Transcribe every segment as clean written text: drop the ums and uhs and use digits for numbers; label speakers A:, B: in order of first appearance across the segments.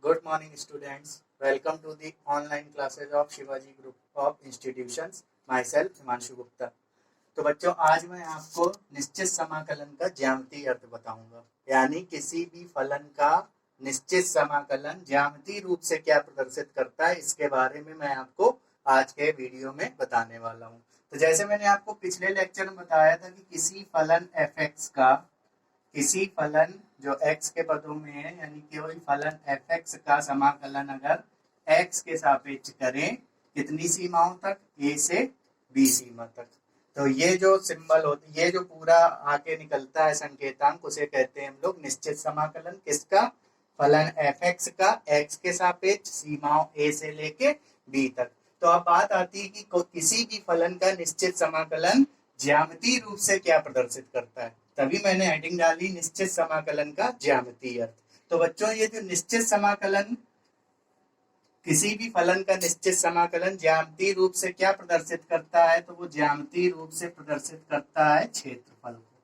A: Good morning, students. Welcome to the online classes of Shivaji Group of Institutions. Myself, Himanshu Gupta. तो बच्चों आज मैं आपको निश्चित समाकलन का ज्यामितीय अर्थ बताऊंगा, यानी किसी भी फलन का निश्चित समाकलन ज्यामितीय रूप से क्या प्रदर्शित करता है, इसके बारे में मैं आपको आज के वीडियो में बताने वाला हूं। तो जैसे मैंने आपको पिछले लेक्चर में बताया था कि किसी फलन जो x के पदों में है, यानी कोई फलन fx का समाकलन अगर x के सापेक्ष करें कितनी सीमाओं तक, a से b सीमा तक, तो ये जो सिंबल होती, ये जो पूरा आके निकलता है संकेतांक, उसे कहते हैं हम लोग निश्चित समाकलन। किसका? फलन fx का x के सापेक्ष सीमाओं a से लेके b तक। तो अब बात आती है कि किसी भी फलन का निश्चित समाकलन ज्यामितीय रूप से क्या प्रदर्शित करता है, तभी मैंने हेडिंग डाली निश्चित समाकलन का ज्यामितीय अर्थ। तो बच्चों ये जो निश्चित समाकलन, किसी भी फलन का निश्चित समाकलन ज्यामितीय रूप से क्या प्रदर्शित करता है, तो वो ज्यामितीय रूप से प्रदर्शित करता है क्षेत्रफल को।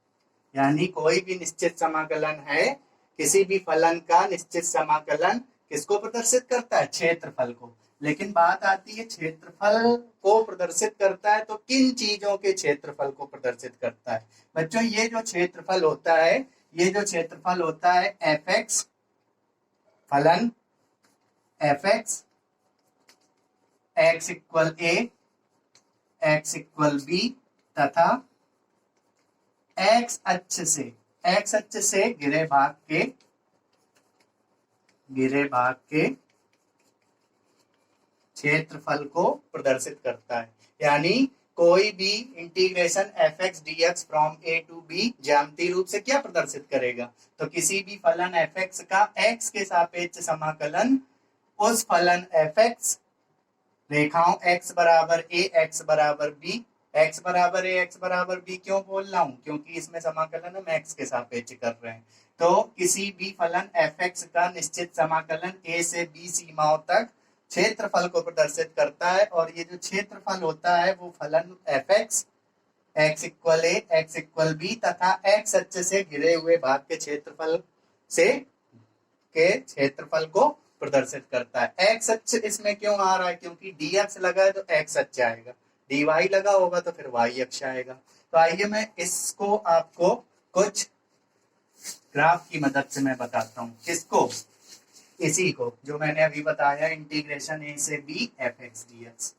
A: यानी कोई भी निश्चित समाकलन है, किसी भी फलन का निश्चित समाकलन किसको प्रदर्शित करता है? क्षेत्रफल को। लेकिन बात आती है क्षेत्रफल को प्रदर्शित करता है तो किन चीजों के क्षेत्रफल को प्रदर्शित करता है? बच्चों ये जो क्षेत्रफल होता है fx, फलन fx x equal a, x equal b तथा x अक्ष से गिरे भाग के क्षेत्रफल को प्रदर्शित करता है। यानी कोई भी integration fx dx from a to b ज्यामितीय रूप से क्या प्रदर्शित करेगा? तो किसी भी फलन fx का x के सापेक्ष समाकलन उस फलन fx रेखाओं x बराबर a, x बराबर b, x बराबर a, x बराबर b क्यों बोल रहा हूं? क्योंकि इसमें समाकलन हम x के सापेक्ष कर रहे हैं। तो किसी भी फलन fx का निश्चित समाकलन a से b सीमाओं तक क्षेत्रफल को प्रदर्शित करता है, और ये जो क्षेत्रफल होता है वो फलन fx x equal a, x equal b तथा x अक्ष से घिरे हुए भाग के क्षेत्रफल को प्रदर्शित करता है। x अक्ष इसमें क्यों आ रहा है? क्योंकि dx लगा है तो x अक्ष आएगा, dy लगा होगा तो फिर y अक्ष आएगा। तो आइए मैं इसको आपको कुछ ग्राफ की मदद से मैं बताता हूँ। किसको? इसी को जो मैंने अभी बताया, इंटीग्रेशन a से b fx dx।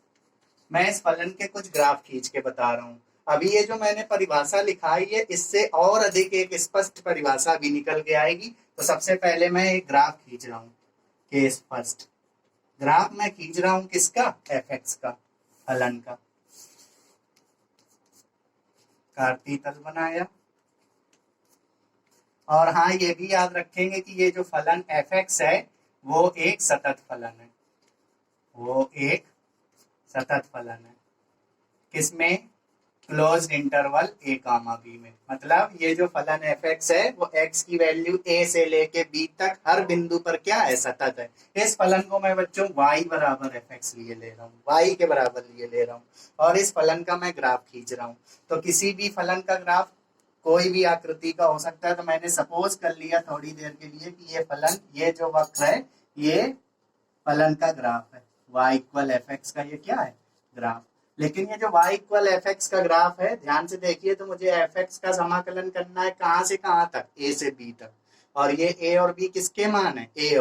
A: मैं इस फलन के कुछ ग्राफ खींच के बता रहा हूँ। अभी ये जो मैंने परिभाषा लिखाई है, इससे और अधिक एक स्पष्ट परिभाषा भी निकल के आएगी। तो सबसे पहले मैं एक ग्राफ खींच रहा हूँ, केस फर्स्ट ग्राफ मैं खींच रहा हूँ किसका? fx का, फलन का। कार्तीय तल बनाया, और हाँ ये भी याद रखेंगे कि ये जो फलन fx है वो एक सतत फलन है। किसमें? Closed interval a comma b में। मतलब ये जो फलन fx है वो x की वैल्यू a से लेके b तक हर बिंदु पर क्या है? सतत है। इस फलन को मैं बच्चों y बराबर fx लिए ले रहा हूँ, y के बराबर लिए ले रहा हूँ, और इस फलन का मैं ग्राफ खींच रहा हूँ। तो किसी भी फलन का ग्राफ कोई भी आकृति का हो सकता है। तो मैंने सपोज कर लिया थोड़ी देर के लिए कि ये फलन, ये जो वक्र है ये फलन का ग्राफ है, y इक्वल fx का ये क्या है? ग्राफ। लेकिन ये जो y इक्वल fx का ग्राफ है, ध्यान से देखिए, तो मुझे fx का समाकलन करना है कहाँ से कहाँ तक? a से b तक। और ये a और b किसके मान है? ये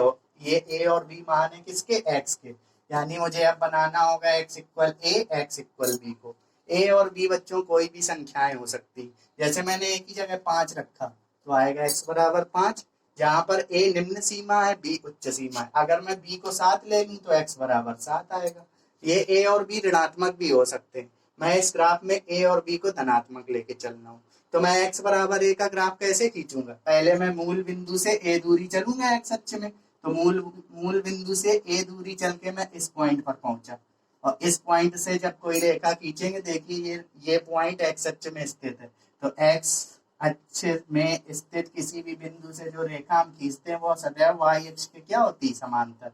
A: a और b मान है किसके? x के। यानी मुझे अब बनाना होगा x equal a, x equal b को। a और b बच्चों कोई भी संख्याएं हो सकती। जैसे मैंने एक ही जगह 5 रखा तो आएगा x बराबर 5, जहां पर a निम्न सीमा है, b उच्च सीमा है। अगर मैं b को 7 ले लूं तो x बराबर 7 आएगा। ये a और b ऋणात्मक भी हो सकते हैं। मैं इस ग्राफ में a और b को धनात्मक लेके चलना हूं, तो मैं x बराबर a का ग्राफ कैसे खींचूंगा? पहले मैं मूल बिंदु से a दूरी चलूंगा x अक्ष में। तो मूल बिंदु से a दूरी चल के मैं इस पॉइंट पर पहुंचा, और इस पॉइंट से जब कोई रेखा खींचेंगे, देखिए ये पॉइंट x अक्ष में स्थित है। तो x अक्ष में स्थित किसी भी बिंदु से जो रेखा हम खींचते हैं वो सदैव y अक्ष के क्या होती है? समांतर।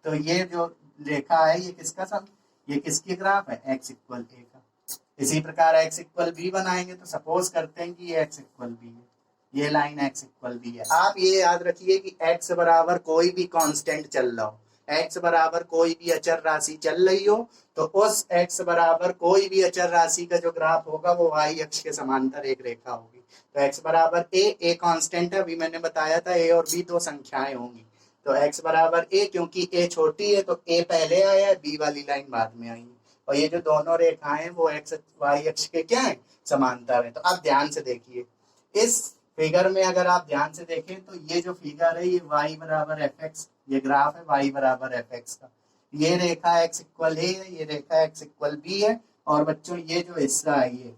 A: तो ये जो रेखा है ये किसकी ग्राफ है? x इक्वल a का। इसी प्रकार x इक्वल b बनाएंगे तो सपोज करते हैं कि ये x इक्वल b है। ये लाइन x इक्वल बी है। आप ये याद रखिए कि x बराबर कोई भी कांस्टेंट चल रहा हो, x बराबर कोई भी अचर राशि चल रही हो, तो उस x बराबर कोई भी अचर राशि का जो ग्राफ होगा वो y अक्ष के समांतर एक रेखा होगी। तो x बराबर a कांस्टेंट है, अभी मैंने बताया था a और b दो संख्याएं होंगी। तो x बराबर a, क्योंकि a छोटी है तो a पहले आया है, b वाली लाइन बाद में आई है। और ये जो दोनों रेखाएं वो x y अक्ष के क्या है, समांतर है। तो आप ध्यान से देखिए इस फिगर में, अगर आप ध्यान से देखें तो ये जो फिगर है ये y बराबर एफ एक्स, ये ग्राफ है y बराबर एफ एक्स का। ये रेखा x इक्वल a है, ये रेखा x इक्वल b है। और बच्चों ये जो हिस्सा है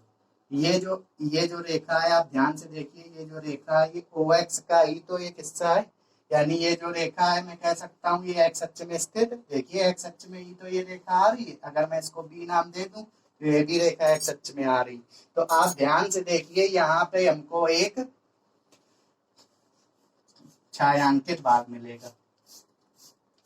A: ये जो रेखा है, आप ध्यान से देखिए, ये जो रेखा है ये OX का ही तो एक हिस्सा है। यानी ये जो रेखा है मैं कह सकता हूँ ये x अक्ष में स्थित है। देखिए x अक्ष में ही तो ये रेखा आ रही है, अगर मैं इसको b नाम दे दूं तो ये भी रेखा x अक्ष में आ रही। तो आप ध्यान से देखिए यहाँ पे हमको एक छायांकित भाग मिलेगा,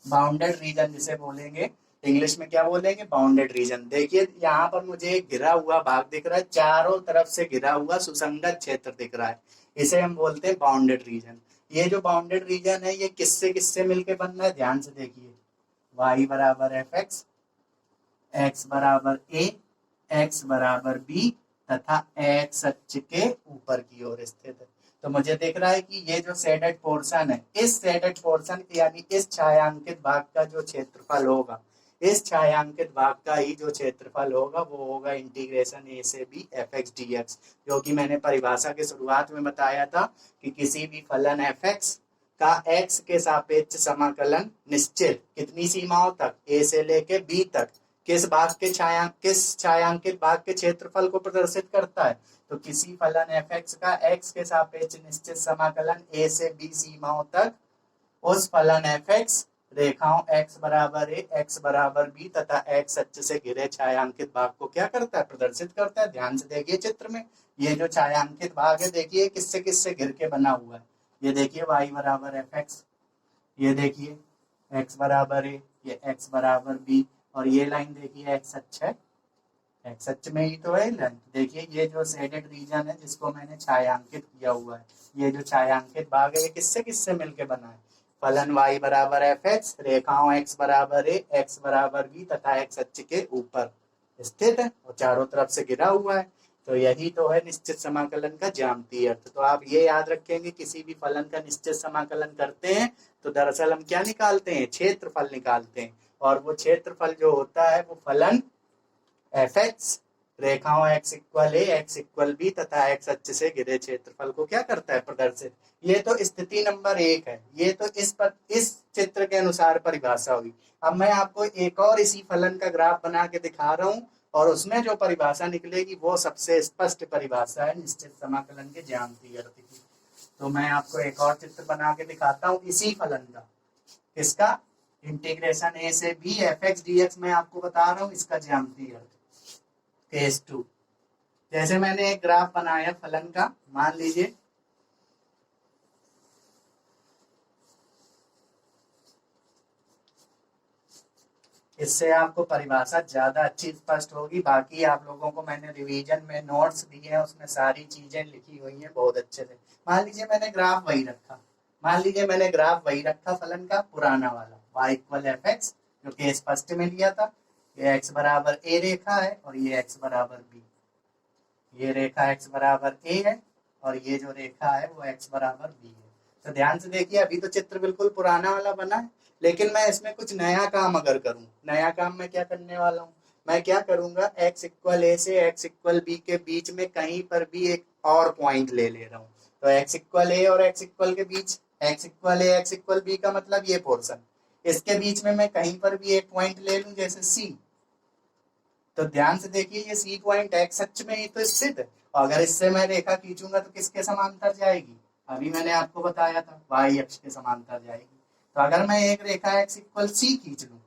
A: बाउंडेड रीजन जिसे बोलेंगे, इंग्लिश में क्या बोलेंगे, बाउंडेड रीजन। देखिए यहाँ पर मुझे एक घिरा हुआ भाग दिख रहा है, चारों तरफ से घिरा हुआ सुसंगत क्षेत्र दिख रहा है, इसे हम बोलते हैं बाउंडेड रीजन। ये जो बाउंडेड रीजन है ये किससे किससे मिलके बन रहा है, ध्यान से देखिए, y बराबर एफ एक्स, x बराबर a, x बराबर b तथा x अक्ष के ऊपर की ओर स्थित है। तो मुझे दिख रहा है कि ये जो शेडेड पोर्शन है, इस शेडेड पोर्शन यानी इस छायांकित भाग का जो क्षेत्रफल होगा, इस छायांकित भाग का ही जो क्षेत्रफल होगा वो होगा इंटीग्रेशन a से b F x D x, जो कि मैंने परिभाषा के शुरुआत में बताया था कि किसी भी फलन एफ एक्स का x के सापेक्ष समाकलन निश्चित कितनी सीमाओं तक, a से लेके b तक, किस छायांकित भाग के क्षेत्रफल को प्रदर्शित करता है। तो किसी फलन एफ एक्स का x के सापेक्ष निश्चित समाकलन a से b सीमाओं तक उस फलन एफ एक्स रेखाओं x बराबर a, x बराबर b तथा x अक्ष से घिरे छायांकित भाग को क्या करता है, प्रदर्शित करता है। ध्यान से देखिए चित्र में, ये जो छायांकित भाग है देखिए किससे किससे घिर के बना हुआ है। ये देखिए y बराबर एफ एक्स, ये देखिए x बराबर a, ये x बराबर b, और ये लाइन देखिए x अक्ष है, x अक्ष में ही तो है लाइन। देखिए ये जो शेडेड रीजन है जिसको मैंने छायांकित किया हुआ है, ये जो छायांकित भाग है ये किससे किससे मिलके बना है, फलन y बराबर एफ एक्स, रेखाओं x बराबर a, x बराबर b तथा x अक्ष के ऊपर स्थित है और चारों तरफ से घिरा हुआ है। तो यही तो है निश्चित समाकलन का ज्यामितीय अर्थ। तो आप ये याद रखेंगे किसी भी फलन का निश्चित समाकलन करते हैं तो दरअसल हम क्या निकालते हैं, क्षेत्रफल निकालते हैं। और वो क्षेत्रफल जो होता है वो फलन एफ एक्स, रेखाओं x equal a, x equal b तथा x अक्ष से घिरे क्षेत्रफल को क्या करता है, प्रदर्शित। ये तो स्थिति नंबर 1 है, ये तो इस चित्र के अनुसार परिभाषा हुई। अब मैं आपको एक और इसी फलन का ग्राफ बना के दिखा रहा हूँ और उसमें जो परिभाषा निकलेगी वो सबसे स्पष्ट परिभाषा है निश्चित समाकलन के ज्यामितीय अर्थ की। तो मैं आपको एक और चित्र बना के दिखाता हूँ इसी फलन का, किसका, इंटीग्रेशन a से b F x D x, मैं आपको बता रहा हूँ इसका ज्यामितीय अर्थ। केस 2, जैसे मैंने एक ग्राफ बनाया फलन का, मान लीजिए इससे आपको परिभाषा ज्यादा अच्छी स्पष्ट होगी। बाकी आप लोगों को मैंने रिवीजन में नोट्स दिए हैं, उसमें सारी चीजें लिखी हुई हैं बहुत अच्छे से। मान लीजिए मैंने ग्राफ वही रखा, फलन का पुराना वाला y इक्वल एफ एक्स, जो कि स्पष्ट में लिया था। ये x बराबर a रेखा है और ये x बराबर b, ये रेखा x बराबर a है और ये जो रेखा है वो x बराबर b है। तो ध्यान से देखिए, अभी तो चित्र बिल्कुल पुराना वाला बना है, लेकिन मैं इसमें कुछ नया काम अगर करूं, नया काम मैं क्या करने वाला हूं, मैं क्या करूंगा, x इक्वल a से x इक्वल b के बीच में कहीं पर भी एक और पॉइंट ले रहा हूं। तो x इक्वल a और x इक्वल के बीच, x equal a x equal b का मतलब ये पोर्शन, इसके बीच में मैं कहीं पर भी एक पॉइंट ले लूं जैसे c। तो ध्यान से देखिए ये सी पॉइंट x अक्ष में ही तो स्थित है, और अगर इससे मैं रेखा खींचूंगा तो किसके समांतर जाएगी, अभी मैंने आपको बताया था y अक्ष के समांतर जाएगी। तो अगर मैं एक रेखा x इक्वल सी खींच लूं,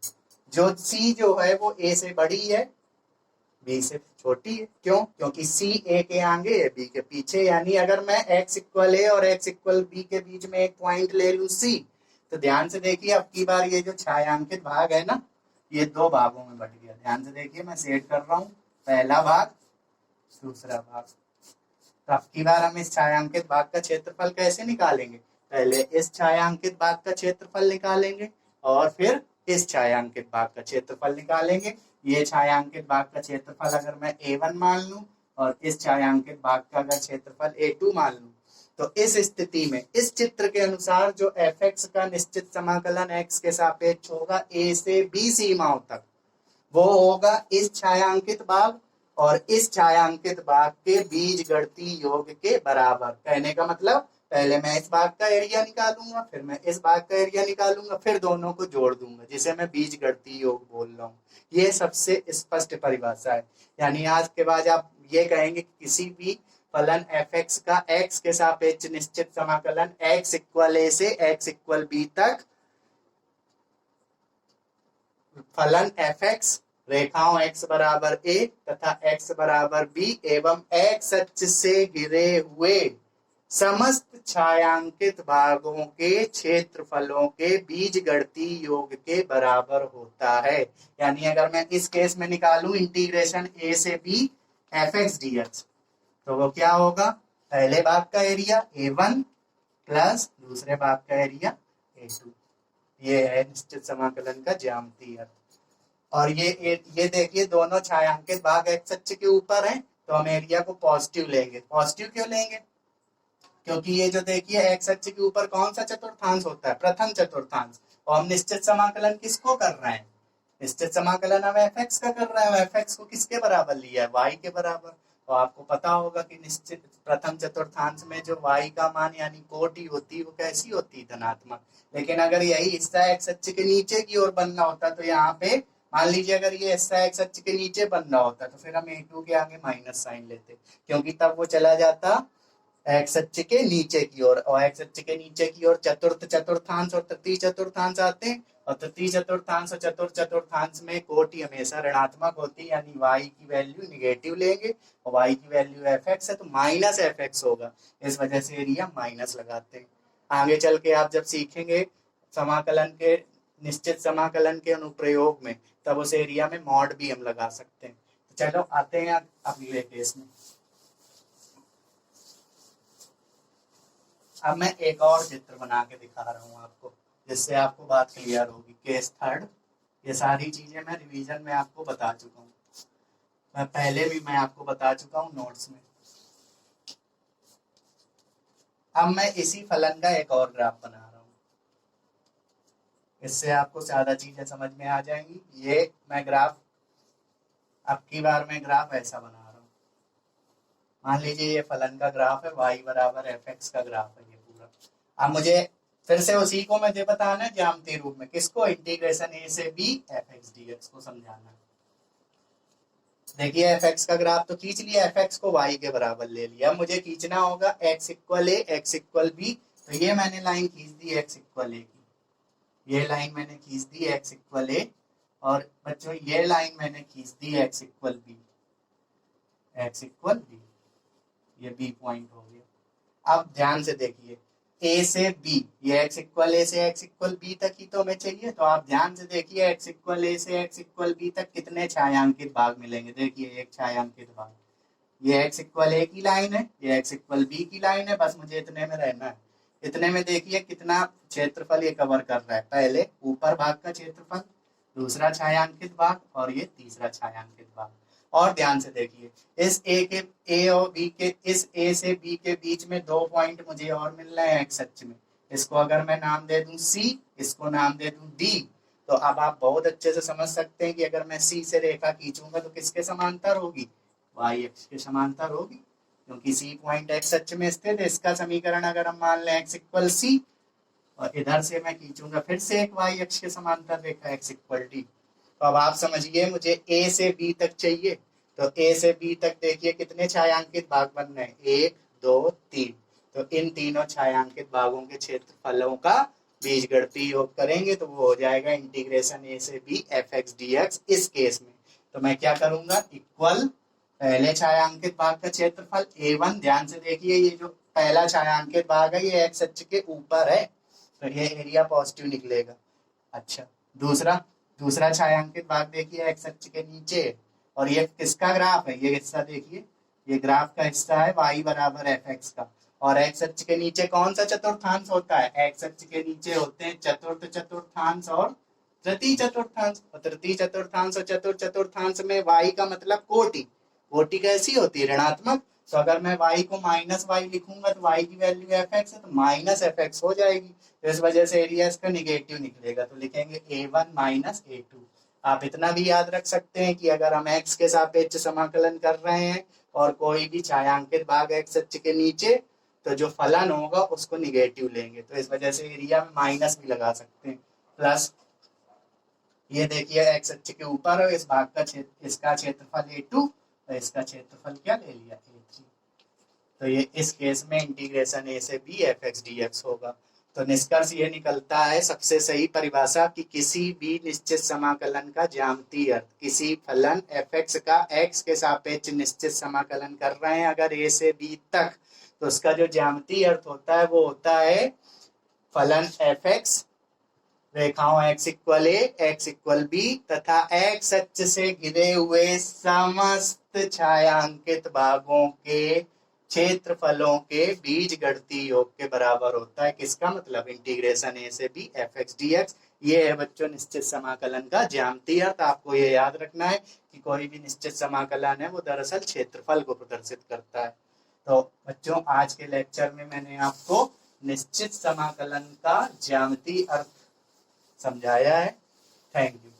A: जो c जो है वो a से बड़ी है b से छोटी है, क्यों, क्योंकि c a के आगे है b के पीछे। यानी अगर मैं x इक्वल a और x इक्वल b के बीच में एक पॉइंट ले लूं c, तो ध्यान से देखिए अब की बार ये जो छायांकित भाग है ना, ये दो भागों में बट गया। ध्यान से देखिए मैं सेट कर रहा हूं, पहला भाग, दूसरा भाग। तो अब की बार हम इस छायांकित भाग का क्षेत्रफल कैसे निकालेंगे? पहले इस छायांकित भाग का क्षेत्रफल निकालेंगे और फिर इस छायांकित भाग का क्षेत्रफल निकालेंगे। ये छायांकित भाग का क्षेत्रफल अगर मैं A1 मान लूं और इस छायांकित भाग का अगर क्षेत्रफल A2 मान लूं, तो इस स्थिति में इस चित्र के अनुसार जो fx का निश्चित समाकलन x के सापेक्ष होगा a से b सीमाओं तक, वो होगा इस छायांकित भाग और इस छायांकित भाग के बीज गणितीय योग के बराबर। कहने का मतलब पहले मैं इस भाग का एरिया निकालूंगा, फिर मैं इस भाग का एरिया निकालूंगा, फिर दोनों को जोड़ दूंगा, जिसे मैं बीज गणितीय योग बोल रहा हूँ। ये सबसे स्पष्ट परिभाषा है। यानी आज के बाद आप ये कहेंगे कि किसी भी फलन f(x) का x के सापेक्ष निश्चित समाकलन x इक्वल a से x इक्वल b तक, फलन f(x) रेखाओं x बराबर a तथा x बराबर b एवं x अक्ष से घिरे हुए समस्त छायांकित भागों के क्षेत्रफलों के बीजगणितीय योग के बराबर होता है। यानी अगर मैं इस केस में निकालूं इंटीग्रेशन a से b f(x) dx, तो वो क्या होगा? पहले भाग का एरिया A1 प्लस दूसरे भाग का एरिया A2। ये है निश्चित समाकलन का ज्यामितीय अर्थ। और ये देखिए दोनों छायांकित भाग x अक्ष के ऊपर हैं, तो हम एरिया को पॉजिटिव लेंगे। पॉजिटिव क्यों लेंगे? क्योंकि ये जो देखिए x अक्ष के ऊपर कौन सा चतुर्थांश होता है? प्रथम चतुर्थांश। और हम निश्चित समाकलन किसको कर रहे हैं? निश्चित समाकलन हम fx का कर रहे हैं। fx को किसके बराबर लिया है? y के बराबर। तो आपको पता होगा कि निश्चित प्रथम चतुर्थांश में जो y का मान यानी कोटि होती है वो कैसी होती है? धनात्मक। लेकिन अगर यही हिस्सा x अक्ष के नीचे की ओर बनना होता तो यहाँ पे मान लीजिए अगर ये हिस्सा x अक्ष के नीचे बनना होता तो फिर हम A2 के आगे माइनस साइन लेते, क्योंकि तब वो चला जाता एक्स अक्ष के नीचे की ओर, और एक्स अक्ष के नीचे की ओर चतुर्थ चतुर्थांश और तृतीय चतुर्थांश आते हैं, और तृतीय चतुर्थांश और चतुर्थ चतुर्थांश में कोटि हमेशा ऋणात्मक होती है, यानी y की वैल्यू निगेटिव लेंगे और y की वैल्यू fx है तो माइनस fx होगा। इस वजह से एरिया माइनस लगाते हैं। आगे चल के आप जब सीखेंगे समाकलन के निश्चित समाकलन के अनुप्रयोग में, तब उस एरिया में मॉड भी हम लगा सकते हैं। तो चलो आते हैं अगले केस में। अब मैं एक और चित्र बना के दिखा रहा हूँ आपको, जिससे आपको बात क्लियर होगी। केस थर्ड, ये सारी चीजें मैं रिवीजन में आपको बता चुका हूँ, मैं पहले भी मैं आपको बता चुका हूँ नोट्स में। अब मैं इसी फलन का एक और ग्राफ बना रहा हूँ, इससे आपको ज्यादा चीजें समझ में आ जाएंगी। ये मैं ग्राफ, अब की बार मैं ग्राफ ऐसा बना रहा हूँ। मान लीजिए ये फलन का ग्राफ है, y बराबर fx का ग्राफ है ये पूरा। अब मुझे फिर से उसी को मुझे बताना है ज्यामितीय रूप में। किसको? इंटीग्रेशन a से b fx dx को समझाना है। देखिए fx का ग्राफ तो खींच लिया, fx को y के बराबर ले लिया। अब मुझे खींचना होगा x equal a x equal b, तो ये मैंने लाइन खींच दी x इक्वल a की, ये लाइन मैंने खींच दी x इक्वल a, और बच्चों ये लाइन मैंने खींच दी x equal b, x equal b, ये b पॉइंट हो गया। अब ध्यान से देखिए a से b, ये x इक्वल a से x इक्वल b तक ही तो हमें चाहिए। तो आप ध्यान से देखिए x इक्वल a से x इक्वल b तक कितने छायांकित भाग मिलेंगे? देखिए एक छायांकित भाग, ये x इक्वल a की लाइन है, ये x इक्वल b की लाइन है। बस मुझे इतने में रहना है। इतने में देखिए कितना क्षेत्रफल ये कवर कर रहा है। पहले ऊपर भाग का क्षेत्रफल, दूसरा छायांकित भाग, और ये तीसरा छायांकित भाग। और ध्यान से देखिए इस a और b के, इस a से b के बीच में 2 पॉइंट मुझे और मिल रहे हैं x अक्ष में। इसको अगर मैं नाम दे दूं c, इसको नाम दे दूं d, तो अब आप बहुत अच्छे से समझ सकते हैं कि अगर मैं c से रेखा खींचूंगा तो किसके समांतर होगी? y अक्ष के समांतर होगी, क्योंकि c पॉइंट x अक्ष में स्थित है। इसका समीकरण अगर हम मान लें x इक्वल c, और इधर से मैं खींचूंगा फिर से एक y अक्ष के समांतर रेखा x इक्वल d। तो अब आप समझिए मुझे a से b तक चाहिए, तो a से b तक देखिए कितने छायांकित भाग बन रहे हैं? 1 2 3। तो इन तीनों छायांकित भागों के क्षेत्रफलों का बीजगणितीय योग करेंगे तो वो हो जाएगा इंटीग्रेशन a से b fx dx। इस केस में तो मैं क्या करूंगा? इक्वल पहले छायांकित भाग का क्षेत्रफल a1, ध्यान से देखिए ये जो पहला छायांकित भाग है ये x अक्ष के ऊपर है, तो ये एरिया पॉजिटिव निकलेगा। अच्छा, दूसरा छायांकित भाग देखिए x अक्ष के नीचे, और ये किसका ग्राफ है? ये हिस्सा देखिए, ये ग्राफ का हिस्सा है y बराबर एफ एक्स का, और एक्स अक्ष के नीचे कौन सा चतुर्थांश होता है? एक्स अक्ष के नीचे होते हैं चतुर्थ चतुर्थांश और तृतीय चतुर्थांश। और तृतीय चतुर्थांश और चतुर्थ चतुर्थांश में y का मतलब कोटि। कोटि कैसी होती है? ऋणात्मक। तो अगर मैं y को माइनस वाई लिखूंगा तो y की वैल्यू एफ एक्स है, तो माइनस एफ एक्स हो जाएगी। तो इस वजह से एरिया इसका निगेटिव निकलेगा, तो लिखेंगे a1 माइनस a2। आप इतना भी याद रख सकते हैं कि अगर हम x के सापेक्ष समाकलन कर रहे हैं और कोई भी छायांकित भाग x अक्ष के नीचे, तो जो फलन होगा उसको निगेटिव लेंगे। तो इस वजह से एरिया में माइनस भी लगा सकते हैं। प्लस ये देखिए एक्स अक्ष के ऊपर इस भाग का क्षेत्र, इसका क्षेत्रफल a2 और इसका क्षेत्रफल क्या ले लिया? a3। तो ये इस केस में इंटीग्रेशन a से b F x D x होगा। तो निष्कर्ष ये निकलता है, सबसे सही परिभाषा कि किसी भी निश्चित समाकलन का ज्यामितीय अर्थ, किसी फलन एफ एक्स का एक्स के सापेक्ष निश्चित समाकलन कर रहे हैं अगर a से b तक, तो उसका जो ज्यामितीय अर्थ होता है वो होता है फलन एफ एक्स रेखाओं x equal a, x equal b तथा x अक्ष से घिरे हुए समस्त छायांकित भागों के क्षेत्रफलों के बीज गणितीय योग के बराबर होता है। किसका मतलब? इंटीग्रेशन a से b F x D x. ये है बच्चों निश्चित समाकलन का ज्यामितीय अर्थ। आपको ये याद रखना है कि कोई भी निश्चित समाकलन है वो दरअसल क्षेत्रफल को प्रदर्शित करता है। तो बच्चों आज के लेक्चर में मैंने आपको निश्चित समाकलन का ज्यामितीय अर्थ समझाया है। Thank you.